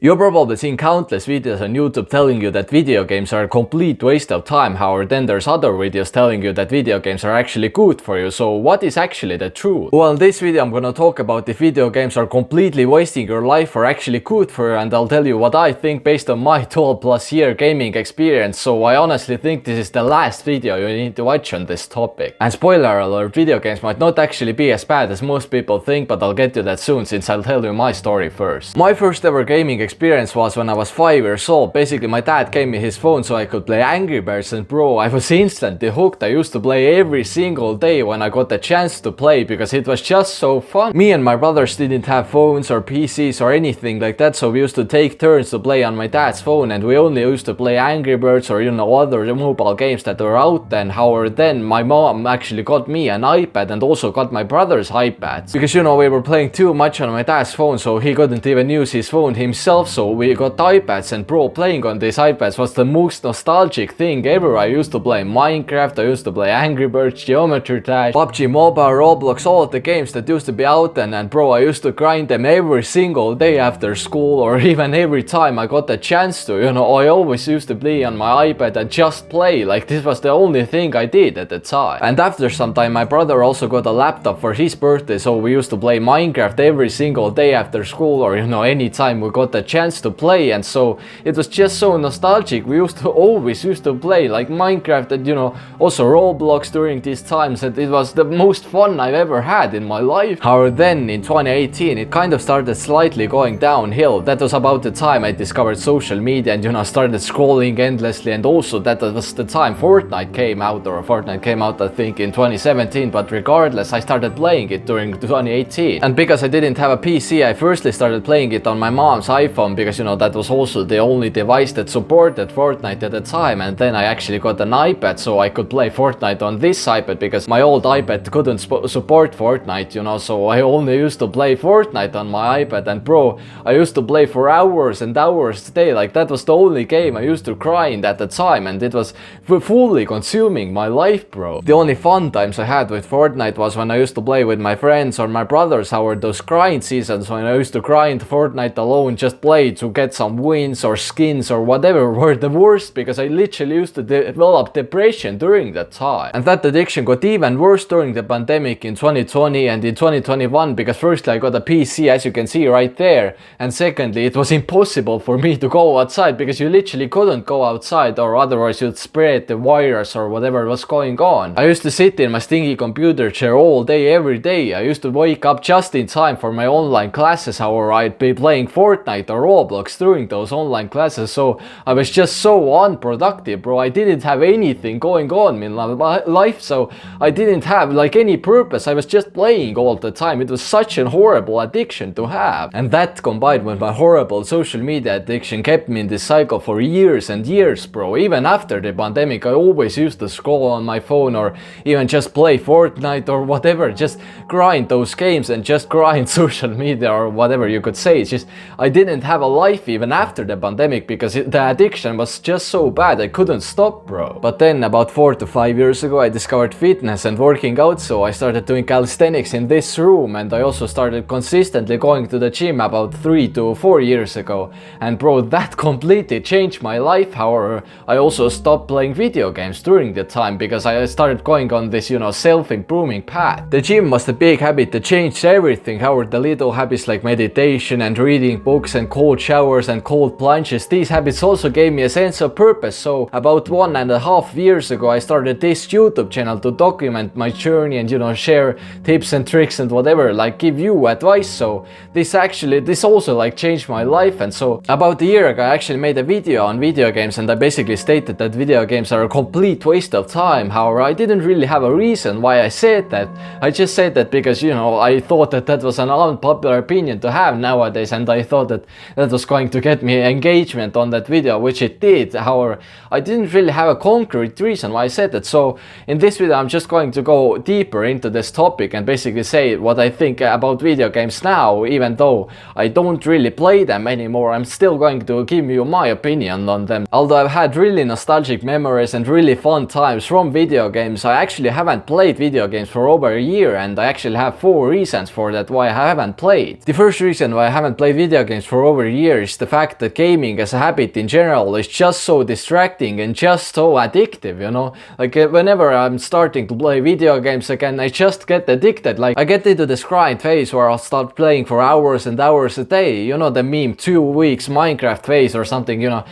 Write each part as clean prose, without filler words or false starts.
You've probably seen countless videos on YouTube telling you that video games are a complete waste of time, however then there's other videos telling you that video games are actually good for you, so what is actually the truth? Well, in this video I'm gonna talk about if video games are completely wasting your life or actually good for you, and I'll tell you what I think based on my 12+ year gaming experience, so I honestly think this is the last video you need to watch on this topic. And spoiler alert, video games might not actually be as bad as most people think, but I'll get to that soon since I'll tell you my story first. My first ever gaming experience was when I was 5 years old. Basically my dad gave me his phone so I could play Angry Birds, and bro, I was instantly hooked. I used to play every single day when I got the chance to play because it was just so fun. Me and my brothers didn't have phones or PCs or anything like that, so we used to take turns to play on my dad's phone, and we only used to play Angry Birds or other mobile games that were out then. However then my mom actually got me an iPad and also got my brother's iPads because we were playing too much on my dad's phone, so he couldn't even use his phone himself, so we got iPads, and bro, playing on these iPads was the most nostalgic thing ever. I used to play Minecraft, I used to play Angry Birds, Geometry Dash, PUBG Mobile, Roblox, all the games that used to be out then, and bro, I used to grind them every single day after school or even every time I got the chance to, I always used to play on my iPad and just play, like this was the only thing I did at the time. And after some time my brother also got a laptop for his birthday, so we used to play Minecraft every single day after school or anytime we got the chance to play, and so it was just so nostalgic. We always used to play like Minecraft and also Roblox during these times, and it was the most fun I've ever had in my life. However then in 2018 it kind of started slightly going downhill. That was about the time I discovered social media and started scrolling endlessly, and also that was the time Fortnite came out, or Fortnite came out I think in 2017, but regardless I started playing it during 2018. And because I didn't have a PC, I firstly started playing it on my mom's iPhone because that was also the only device that supported Fortnite at the time, and then I actually got an iPad so I could play Fortnite on this iPad because my old iPad couldn't support Fortnite, so I only used to play Fortnite on my iPad, and bro, I used to play for hours and hours a day. Like that was the only game I used to grind at the time, and it was fully consuming my life, bro. The only fun times I had with Fortnite was when I used to play with my friends or my brothers. However, those grind seasons when I used to grind Fortnite alone, just play to get some wins or skins or whatever, were the worst because I literally used to develop depression during that time. And that addiction got even worse during the pandemic in 2020 and in 2021 because firstly I got a PC, as you can see right there, and secondly it was impossible for me to go outside because you literally couldn't go outside or otherwise you'd spread the virus or whatever was going on. I used to sit in my stinky computer chair all day every day. I used to wake up just in time for my online classes, however I'd be playing Fortnite or Roblox during those online classes, so I was just so unproductive, bro. I didn't have anything going on in my life, so I didn't have like any purpose. I was just playing all the time. It was such a horrible addiction to have, and that combined with my horrible social media addiction kept me in this cycle for years and years, bro. Even after the pandemic I always used to scroll on my phone or even just play Fortnite or whatever, just grind those games and just grind social media or whatever you could say. It's just I didn't have a life even after the pandemic because the addiction was just so bad I couldn't stop, bro. But then about 4 to 5 years ago I discovered fitness and working out, so I started doing calisthenics in this room, and I also started consistently going to the gym about 3 to 4 years ago, and bro, that completely changed my life. However, I also stopped playing video games during the time because I started going on this self-improving path. The gym was the big habit that changed everything. However, the little habits like meditation and reading books and cold showers and cold plunges, these habits also gave me a sense of purpose. So about 1.5 years ago I started this YouTube channel to document my journey and share tips and tricks and whatever, like give you advice. So this also like changed my life. And so about a year ago I actually made a video on video games, and I basically stated that video games are a complete waste of time. However, I didn't really have a reason why I said that. I just said that because I thought that was an unpopular opinion to have nowadays, and I thought that was going to get me engagement on that video, which it did. However, I didn't really have a concrete reason why I said that. So in this video I'm just going to go deeper into this topic and basically say what I think about video games now. Even though I don't really play them anymore, I'm still going to give you my opinion on them. Although I've had really nostalgic memories and really fun times from video games, I actually haven't played video games for over a year, and I actually have 4 reasons for that why I haven't played. The first reason why I haven't played video games for over years the fact that gaming as a habit in general is just so distracting and just so addictive, you know? Like whenever I'm starting to play video games again, I just get addicted. Like I get into this grind phase where I'll start playing for hours and hours a day. You know the meme 2 weeks Minecraft phase or something, you know,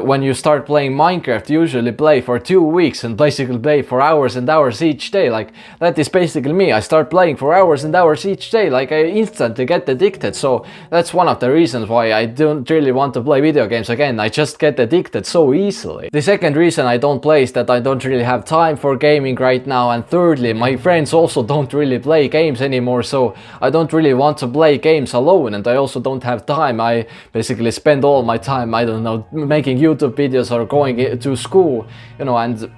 when you start playing Minecraft, you usually play for 2 weeks and basically play for hours and hours each day. Like that is basically me. I start playing for hours and hours each day. Like I instantly get addicted. So that's one of the reasons why I don't really want to play video games again. I just get addicted so easily. The second reason I don't play is that I don't really have time for gaming right now, and thirdly, my friends also don't really play games anymore, so I don't really want to play games alone, and I also don't have time. I basically spend all my time, I don't know, making YouTube videos or going to school, you know, and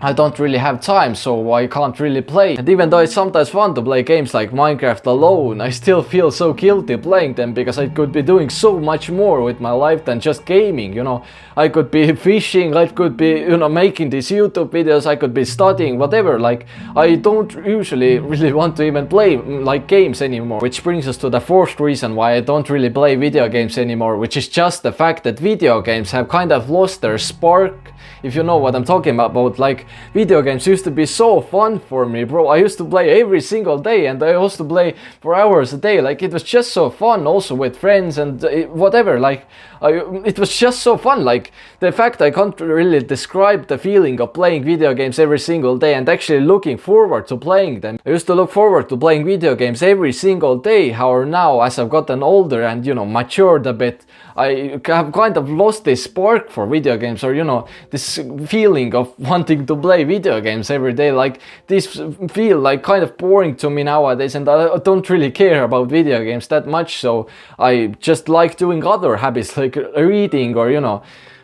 I don't really have time, so I can't really play. And even though it's sometimes fun to play games like Minecraft alone, I still feel so guilty playing them because I could be doing so much more with my life than just gaming, you know. I could be fishing, I could be, you know, making these YouTube videos, I could be studying, whatever. Like, I don't usually really want to even play like games anymore. Which brings us to the fourth reason why I don't really play video games anymore, which is just the fact that video games have kind of lost their spark, if you know what I'm talking about. Like, video games used to be so fun for me, bro. I used to play every single day, and I used to play for hours a day. Like, it was just so fun, also with friends and whatever. Like, it was just so fun. Like, the fact I can't really describe the feeling of playing video games every single day and actually looking forward to playing them. I used to look forward to playing video games every single day. However, now as I've gotten older and, you know, matured a bit, I have kind of lost this spark for video games, or, you know, this feeling of wanting to play video games every day. Like, these feel like kind of boring to me nowadays, and I don't really care about video games that much, so I just like doing other habits like reading or, you know,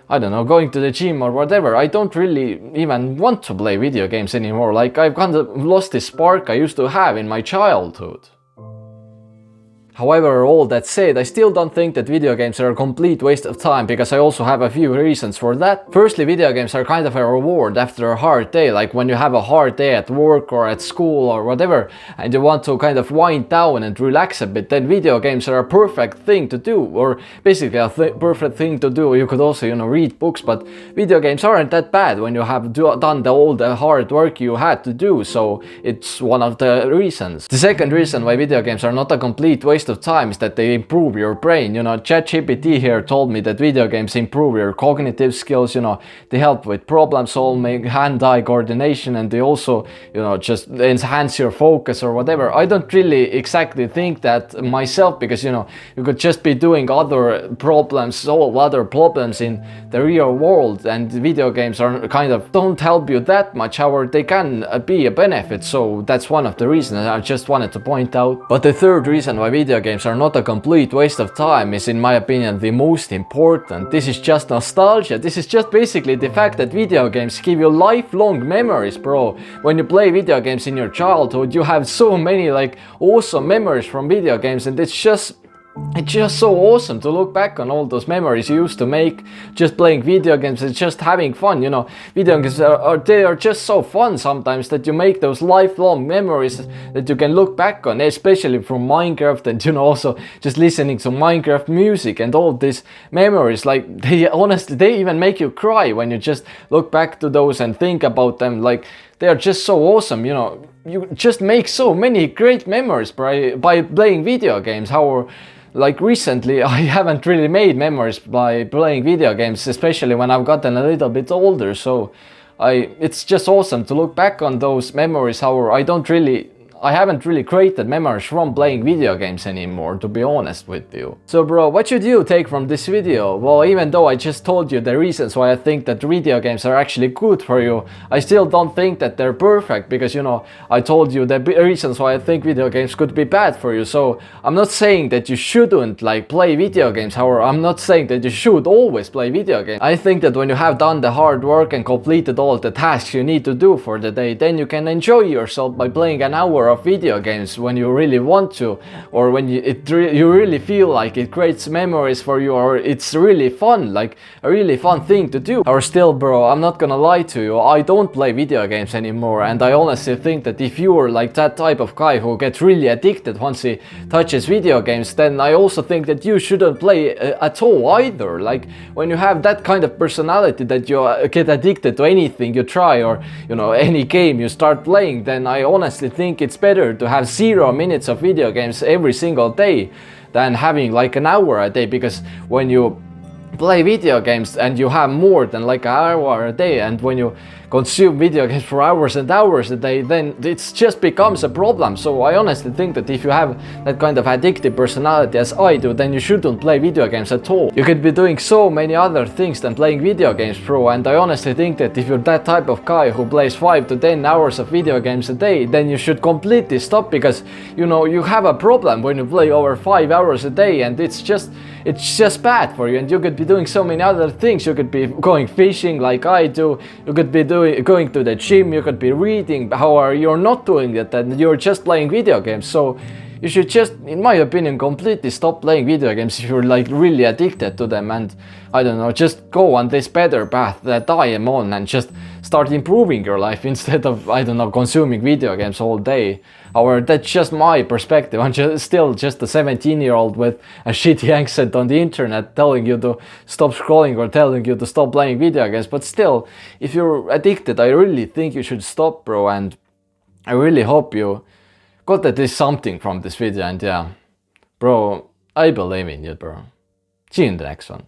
I don't know, going to the gym or whatever. I don't really even want to play video games anymore. Like, I've kind of lost this spark I used to have in my childhood. However, all that said, I still don't think that video games are a complete waste of time, because I also have a few reasons for that. Firstly, video games are kind of a reward after a hard day, like when you have a hard day at work or at school or whatever, and you want to kind of wind down and relax a bit, then video games are a perfect thing to do, or basically a perfect thing to do. You could also, you know, read books, but video games aren't that bad when you have done all the hard work you had to do, so it's one of the reasons. The second reason why video games are not a complete waste of time is that they improve your brain. You know, ChatGPT here told me that video games improve your cognitive skills, you know, they help with problem solving, hand-eye coordination, and they also, you know, just enhance your focus or whatever. I don't really exactly think that myself, because, you know, you could just be doing other problems, solve other problems in the real world, and video games are kind of don't help you that much. However, they can be a benefit, so that's one of the reasons I just wanted to point out. But the third reason why video games are not a complete waste of time is, in my opinion, the most important. This is just nostalgia. This is just basically the fact that video games give you lifelong memories, bro. When you play video games in your childhood, you have so many like awesome memories from video games, and it's just so awesome to look back on all those memories you used to make just playing video games and just having fun. You know, video games are just so fun sometimes that you make those lifelong memories that you can look back on, especially from Minecraft, and, you know, also just listening to Minecraft music and all these memories. Like, they honestly, they even make you cry when you just look back to those and think about them. Like, they are just so awesome, you know. You just make so many great memories by playing video games. However, like recently, I haven't really made memories by playing video games, especially when I've gotten a little bit older. So it's just awesome to look back on those memories. However, I haven't really created memories from playing video games anymore, to be honest with you. So bro, what should you take from this video? Well, even though I just told you the reasons why I think that video games are actually good for you, I still don't think that they're perfect, because, you know, I told you the reasons why I think video games could be bad for you. So I'm not saying that you shouldn't like play video games. However, I'm not saying that you should always play video games. I think that when you have done the hard work and completed all the tasks you need to do for the day, then you can enjoy yourself by playing an hour of video games when you really want to, or when you really feel like it creates memories for you, or it's really fun, like a really fun thing to do. Or still, bro, I'm not gonna lie to you, I don't play video games anymore, and I honestly think that if you are like that type of guy who gets really addicted once he touches video games, then I also think that you shouldn't play at all either. Like when you have that kind of personality that you get addicted to anything you try, or any game you start playing, then I honestly think it's better to have 0 minutes of video games every single day than having like an hour a day. Because when you play video games and you have more than like an hour a day, and when you consume video games for hours and hours a day, then it just becomes a problem. So I honestly think that if you have that kind of addictive personality as I do, then you shouldn't play video games at all. You could be doing so many other things than playing video games, bro, and I honestly think that if you're that type of guy who plays 5 to 10 hours of video games a day, then you should completely stop, because you have a problem when you play over 5 hours a day, and it's just bad for you. And you could be doing so many other things. You could be going fishing like I do, you could be going to the gym, you could be reading. However, you're not doing that, and you're just playing video games. So you should just, in my opinion, completely stop playing video games if you're like really addicted to them, and I don't know, just go on this better path that I am on, and just start improving your life instead of, I don't know, consuming video games all day. Or that's just my perspective. I'm still just a 17-year-old with a shitty accent on the internet telling you to stop scrolling or telling you to stop playing video games. But still, if you're addicted, I really think you should stop, bro, and I really hope you got at least something from this video. And yeah, bro, I believe in you, bro. See you in the next one.